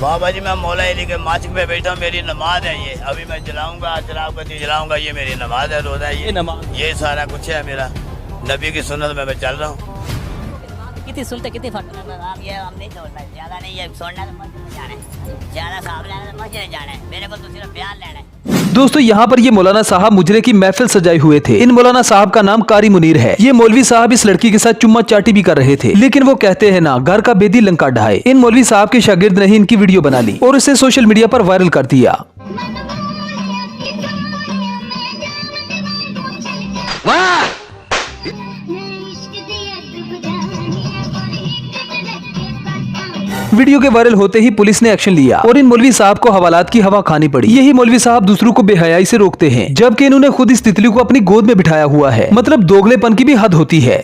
बाबा जी मैं मौला अली के माचिक पे बैठा हूँ, मेरी नमाज है ये। अभी मैं जलाऊंगा, जलाऊंगा, जलाऊंगा, ये मेरी नमाज है, रोजा है, ये नमाज, ये सारा कुछ है मेरा। नबी की सुन्नत में मैं चल रहा हूँ। कितनी सुनते कितनी फर्क आप ये हम नहीं छोड़ना, ज्यादा नहीं है छोड़ना, तो मस्जिद में जाना है, ज्यादा साहब लेना तो मस्जिद में जाना है, मेरे को तो सिर्फ बयान लेना है। दोस्तों यहाँ पर ये मौलाना साहब मुजरे की महफिल सजाए हुए थे। इन मौलाना साहब का नाम कारी मुनीर है। ये मौलवी साहब इस लड़की के साथ चुम्मा चाटी भी कर रहे थे, लेकिन वो कहते हैं ना, घर का बेदी लंका ढाए। इन मौलवी साहब के शागिर्द ने ही इनकी वीडियो बना ली और इसे सोशल मीडिया पर वायरल कर दिया। वीडियो के वायरल होते ही पुलिस ने एक्शन लिया और इन मौलवी साहब को हवालात की हवा खानी पड़ी। यही मौलवी साहब दूसरों को बेहयाई से रोकते हैं, जबकि इन्होंने खुद इस तितली को अपनी गोद में बिठाया हुआ है। मतलब दोगलेपन की भी हद होती है।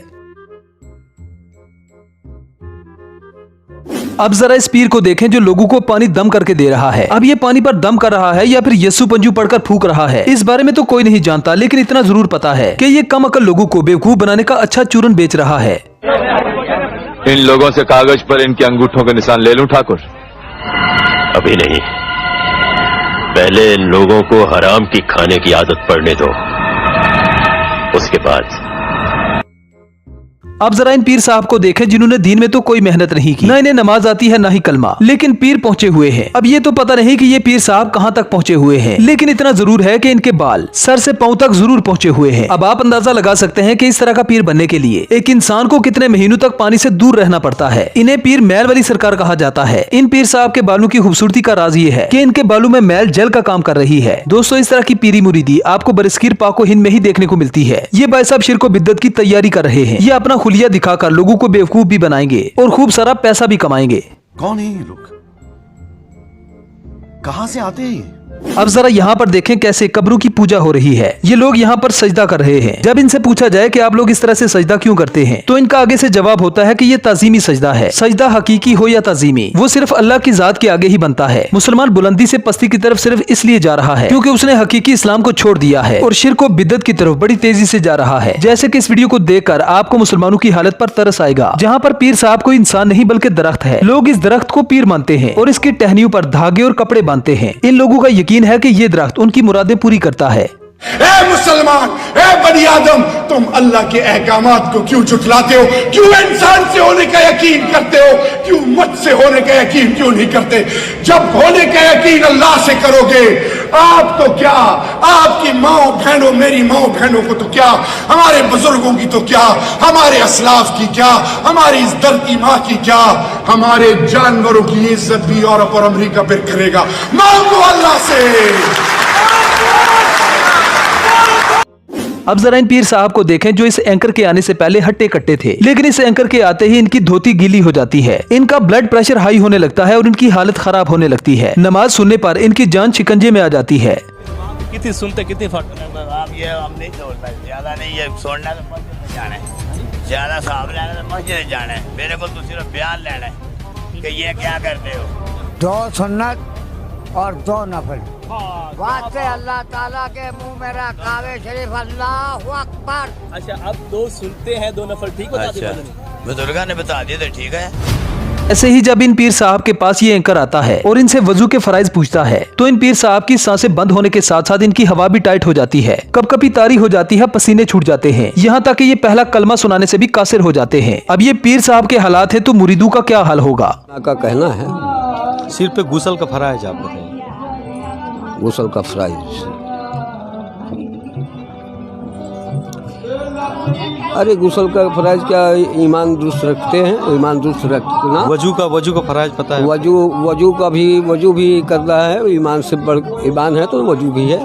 अब जरा इस पीर को देखें जो लोगों को पानी दम करके दे रहा है। अब ये पानी पर दम कर रहा है या फिर यस्सु पंजू पढ़कर फूक रहा है, इस बारे में तो कोई नहीं जानता, लेकिन इतना जरूर पता है कि ये कम अकल लोगों को बेवकूफ बनाने का अच्छा चूरन बेच रहा है। इन लोगों से कागज पर इनके अंगूठों के निशान ले लूं ठाकुर? अभी नहीं, पहले इन लोगों को हराम की खाने की आदत पड़ने दो, उसके बाद। अब जरा इन पीर साहब को देखें जिन्होंने दीन में तो कोई मेहनत नहीं की, ना इन्हें नमाज आती है ना ही कलमा, लेकिन पीर पहुंचे हुए हैं। अब ये तो पता नहीं कि ये पीर साहब कहां तक पहुंचे हुए हैं, लेकिन इतना जरूर है कि इनके बाल सर से पांव तक जरूर पहुंचे हुए हैं। अब आप अंदाजा लगा सकते हैं कि इस तरह का पीर बनने के लिए एक इंसान को कितने महीनों तक पानी से दूर रहना पड़ता है। इन्हें पीर मैल वाली सरकार कहा जाता है। इन पीर साहब के बालों की खूबसूरती का राज ये है कि इनके बालों में मैल जल का काम कर रही है। दोस्तों इस तरह की पीरी मुरीदी आपको बरस्कीर पाको हिंद में ही देखने को मिलती है। ये भाई साहब शिर्क व बिद्दत की तैयारी कर रहे हैं। ये अपना खुलिया दिखाकर लोगों को बेवकूफ भी बनाएंगे और खूब सारा पैसा भी कमाएंगे। कौन है ये लोग? कहां से आते हैं? अब जरा यहाँ पर देखें कैसे कब्रों की पूजा हो रही है। ये लोग यहाँ पर सजदा कर रहे हैं। जब इनसे पूछा जाए कि आप लोग इस तरह से सजदा क्यों करते हैं, तो इनका आगे से जवाब होता है कि ये ताजीमी सजदा है। सजदा हकीकी हो या ताजीमी, वो सिर्फ अल्लाह की जात के आगे ही बनता है। मुसलमान बुलंदी से पस्ती की तरफ सिर्फ इसलिए जा रहा है क्योंकि उसने हकीकी इस्लाम को छोड़ दिया है और शिर्क व बिद्दत की तरफ बड़ी तेजी से जा रहा है। जैसे कि इस वीडियो को देखकर आपको मुसलमानों की हालत पर तरस आएगा, जहाँ पर पीर साहब कोई इंसान नहीं बल्कि दरख्त है। लोग इस दरख्त को पीर मानते हैं और इसकी टहनियों पर धागे और कपड़े बांधते हैं। इन लोगों का यकीन है कि ये दरख्त उनकी मुरादें पूरी करता है। ए मुसलमान, ए बनी आदम, तुम अल्लाह के अहकामात को क्यों झुठलाते हो? क्यों इंसान से होने का यकीन करते हो? क्यों मुझसे होने का यकीन क्यों नहीं करते? जब होने का यकीन अल्लाह से करोगे, आप तो क्या, आपकी माओ बहनों, मेरी माओ बहनों को तो क्या, हमारे बुजुर्गों की तो क्या, हमारे असलाफ की क्या, हमारी इस धरती माँ की क्या, हमारे जानवरों की इज्जत भी यूरोप और अमेरिका फिर करेगा। मांगो अल्लाह से। अब जरा इन पीर साहब को देखें जो इस एंकर के आने से पहले हट्टे कट्टे थे, लेकिन इस एंकर के आते ही इनकी धोती गीली हो जाती है। इनका ब्लड प्रेशर हाई होने लगता है और इनकी हालत खराब होने लगती है। नमाज सुनने पर इनकी जान शिकंजे में आ जाती है। कितनी सुनते कितनी फर्क आप ये हम नहीं छोड़ना, ज्यादा नहीं है छोड़ना, तो मस्जिद में जाना है, ज्यादा साहब लेना तो मस्जिद में जाना है, मेरे को तो सिर्फ बयान लेना है कि ये क्या करते हो। 2 सुन्नत और 2 नफल। वास्ते अल्लाह ताला के मुंह में रखावे शरीफ, अल्लाहु अकबर। अच्छा, अब 2 सुनते हैं, 2 नफल ठीक बता दिया बुजुर्गा ने बता दिया तो ठीक है। ऐसे ही जब इन पीर साहब के पास ये एंकर आता है और इनसे वजू के फराइज पूछता है, तो इन पीर साहब की सांसें बंद होने के साथ साथ इनकी हवा भी टाइट हो जाती है, कपकपी तारी हो जाती है, पसीने छूट जाते हैं, यहाँ तक कि ये पहला कलमा सुनाने से भी कासिर हो जाते हैं। अब ये पीर साहब के हालात है तो मुरीदों का क्या हाल होगा? का कहना है सिर पे गुसल का फराइज, आप बताइए। गुसल का फराइज, अरे गुसल का फराइज क्या ईमान दुरुस्त रखते हैं? ईमान दुरुस्त रखना। वजू का फराइज पता है? वजू भी करना है, ईमान से बढ़ ईमान है तो वजू भी है।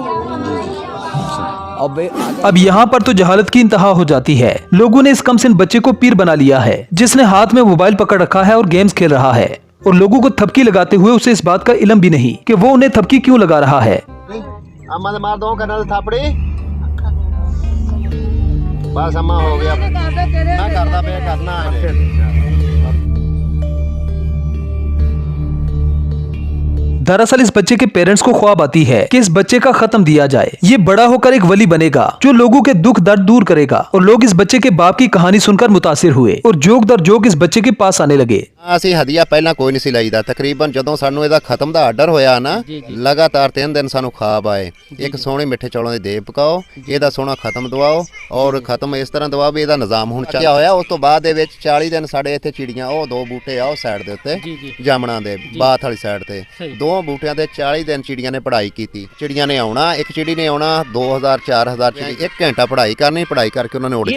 अब यहाँ पर तो जहालत की इंतहा हो जाती है। लोगों ने इस कमसिन बच्चे को पीर बना लिया है, जिसने हाथ में मोबाइल पकड़ रखा है और गेम्स खेल रहा है, और लोगों को थपकी लगाते हुए उसे इस बात का इल्म भी नहीं कि वो उन्हें थपकी क्यों लगा रहा है। मार दो थापड़ी, बस अम्मा हो गया, मैं करता पे करना है। दरअसल इस बच्चे के पेरेंट्स को ख्वाब आती है कि इस बच्चे का खत्म दिया जाए, ये बड़ा होकर एक वली बनेगा जो लोगों के दुख दर्द दूर करेगा। और लोग इस बच्चे के बाप की कहानी सुनकर मुतासिर हुए और जोक दर जोक इस बच्चे के पास आने लगे। ਅਸੀਂ ਹਦੀਆ ਪਹਿਲਾਂ ਕੋਈ ਨਹੀਂ ਸੀ ਲਈਦਾ ਤਕਰੀਬਨ ਜਦੋਂ ਸਾਨੂੰ ਇਹਦਾ ਖਤਮ ਦਾ ਆਰਡਰ ਹੋਇਆ ਨਾ ਲਗਾਤਾਰ 3 ਦਿਨ ਸਾਨੂੰ ਖਾਬ ਆਏ ਇੱਕ ਸੋਹਣੇ ਮਿੱਠੇ ਚੌਲਾਂ ਦੇ ਦੇਗ ਪਕਾਓ ਇਹਦਾ ਸੋਹਣਾ ਖਤਮ ਦਵਾਓ ਔਰ ਖਤਮ ਇਸ ਤਰ੍ਹਾਂ ਦਵਾਓ ਵੀ ਇਹਦਾ ਨਿਜ਼ਾਮ ਹੁਣ ਚੱਲਿਆ ਹੋਇਆ ਉਸ ਤੋਂ ਬਾਅਦ ਦੇ ਵਿੱਚ 40 ਦਿਨ ਸਾਡੇ ਇੱਥੇ ਚਿੜੀਆਂ ਉਹ 2 ਬੂਟੇ ਆ ਉਹ ਸਾਈਡ ਦੇ ਉੱਤੇ ਜਾਮਣਾ ਦੇ ਬਾਤ ਵਾਲੀ ਸਾਈਡ ਤੇ 2 ਬੂਟਿਆਂ ਦੇ 40 ਦਿਨ ਚਿੜੀਆਂ ਨੇ ਪੜ੍ਹਾਈ ਕੀਤੀ ਚਿੜੀਆਂ ਨੇ ਆਉਣਾ ਇੱਕ ਚਿੜੀ ਨੇ ਆਉਣਾ 2000 4000 ਚਿੜੀ 1 ਘੰਟਾ ਪੜ੍ਹਾਈ करनी पढ़ाई करके उन्होंने उड़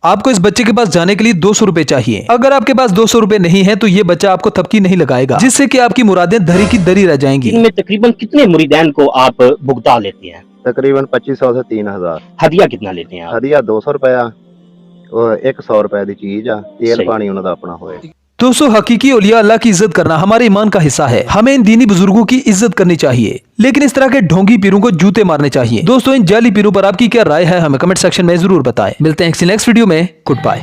आपको इस बच्चे के पास जाने के लिए 200 रुपए चाहिए। अगर आपके पास 200 रुपए नहीं है तो ये बच्चा आपको थपकी नहीं लगाएगा, जिससे कि आपकी मुरादें धरी की दरी रह जाएंगी। इनमें तकरीबन कितने मुरीदैन को आप भुगता लेते हैं? तकरीबन 2500 से 3000। हदिया कितना लेते हैं आप? हदिया 200 रुपया और 100 रुपए की चीज आ तेल पानी उन्होंने अपना होए। दोस्तों हकीकी औलिया अल्लाह की इज्जत करना हमारे ईमान का हिस्सा है। हमें इन दीनी बुजुर्गों की इज्जत करनी चाहिए, लेकिन इस तरह के ढोंगी पीरों को जूते मारने चाहिए। दोस्तों इन जाली पीरों पर आपकी क्या राय है हमें कमेंट सेक्शन में जरूर बताएं। मिलते हैं नेक्स्ट वीडियो में। Good bye.